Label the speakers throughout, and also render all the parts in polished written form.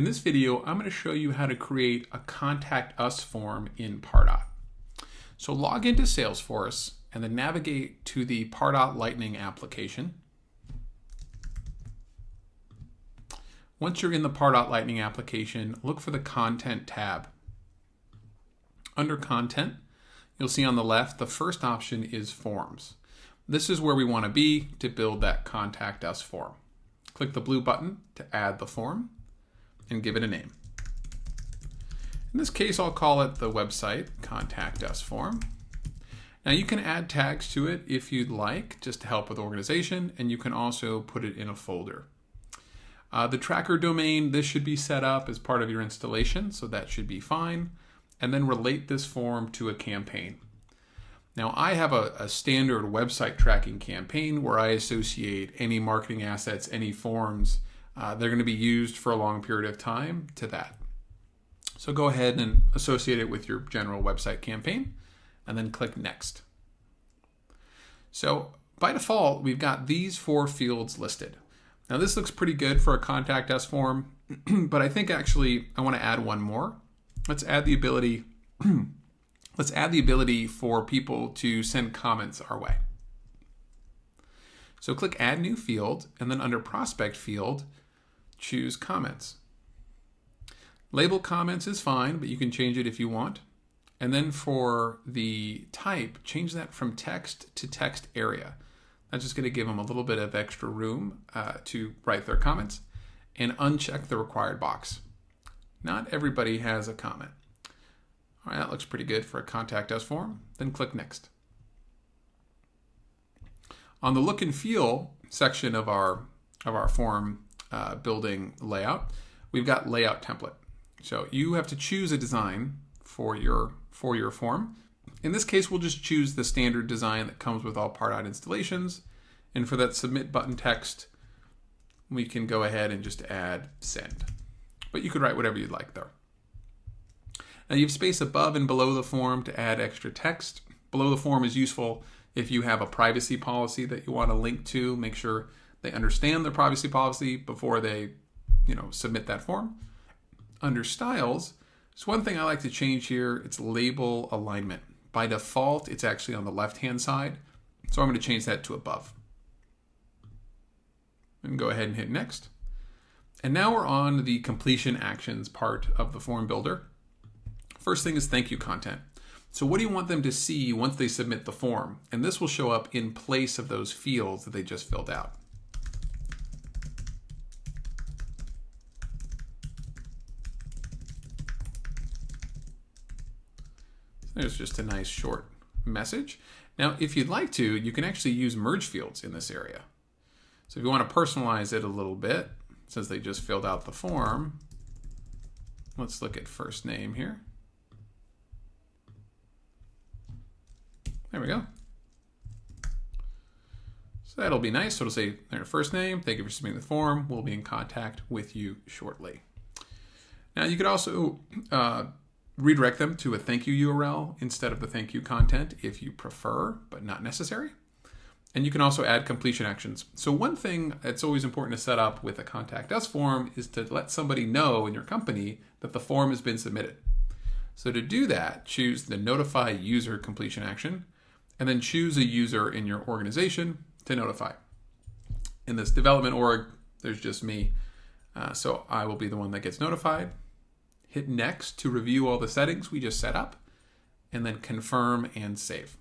Speaker 1: In this video, I'm going to show you how to create a Contact Us form in Pardot. So log into Salesforce and then navigate to the Pardot Lightning application. Once you're in the Pardot Lightning application, look for the Content tab. Under Content, you'll see on the left, the first option is Forms. This is where we want to be to build that Contact Us form. Click the blue button to add the form and give it a name. In this case, I'll call it the website Contact Us form. Now you can add tags to it if you'd like, just to help with organization, and you can also put it in a folder. The tracker domain, this should be set up as part of your installation, so that should be fine. And then relate this form to a campaign. Now I have a standard website tracking campaign where I associate any marketing assets, any forms, they're going to be used for a long period of time to that. So go ahead and associate it with your general website campaign and then click Next. So by default, we've got these 4 fields listed. Now this looks pretty good for a Contact Us form, but I think actually I want to add one more. Let's add the ability for people to send comments our way. So click Add New Field, and then under Prospect Field, choose Comments. Label comments is fine, but you can change it if you want. And then for the type, change that from text to text area. That's just going to give them a little bit of extra room to write their comments, and uncheck the required box. Not everybody has a comment. All right, that looks pretty good for a Contact Us form. Then click Next. On the Look and Feel section of our form building layout, we've got Layout Template. So you have to choose a design for your form. In this case, we'll just choose the standard design that comes with all Pardot installations. And for that Submit button text, we can go ahead and just add Send. But you could write whatever you'd like there. Now you have space above and below the form to add extra text. Below the form is useful if you have a privacy policy that you want to link to. Make sure they understand the privacy policy before they, submit that form. Under Styles, so one thing I like to change here, it's label alignment. By default, it's actually on the left-hand side, so I'm going to change that to above. And go ahead and hit Next. And now we're on the completion actions part of the form builder. First thing is thank you content. So what do you want them to see once they submit the form? And this will show up in place of those fields that they just filled out. There's just a nice short message. Now, if you'd like to, you can actually use merge fields in this area. So if you want to personalize it a little bit, since they just filled out the form, let's look at first name here. There we go. So that'll be nice. So it'll say their first name, thank you for submitting the form, we'll be in contact with you shortly. Now you could also redirect them to a thank you URL instead of the thank you content if you prefer, but not necessary. And you can also add completion actions. So one thing that's always important to set up with a Contact Us form is to let somebody know in your company that the form has been submitted. So to do that, choose the Notify User completion action, and then choose a user in your organization to notify. In this development org, there's just me, so I will be the one that gets notified. Hit Next to review all the settings we just set up, and then confirm and save.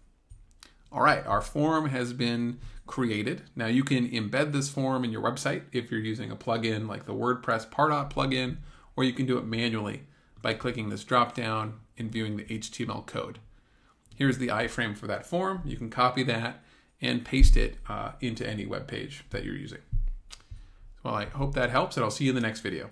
Speaker 1: All right, our form has been created. Now you can embed this form in your website if you're using a plugin like the WordPress Pardot plugin, or you can do it manually by clicking this drop down and viewing the HTML code. Here's the iframe for that form. You can copy that and paste it into any web page that you're using. Well, I hope that helps, and I'll see you in the next video.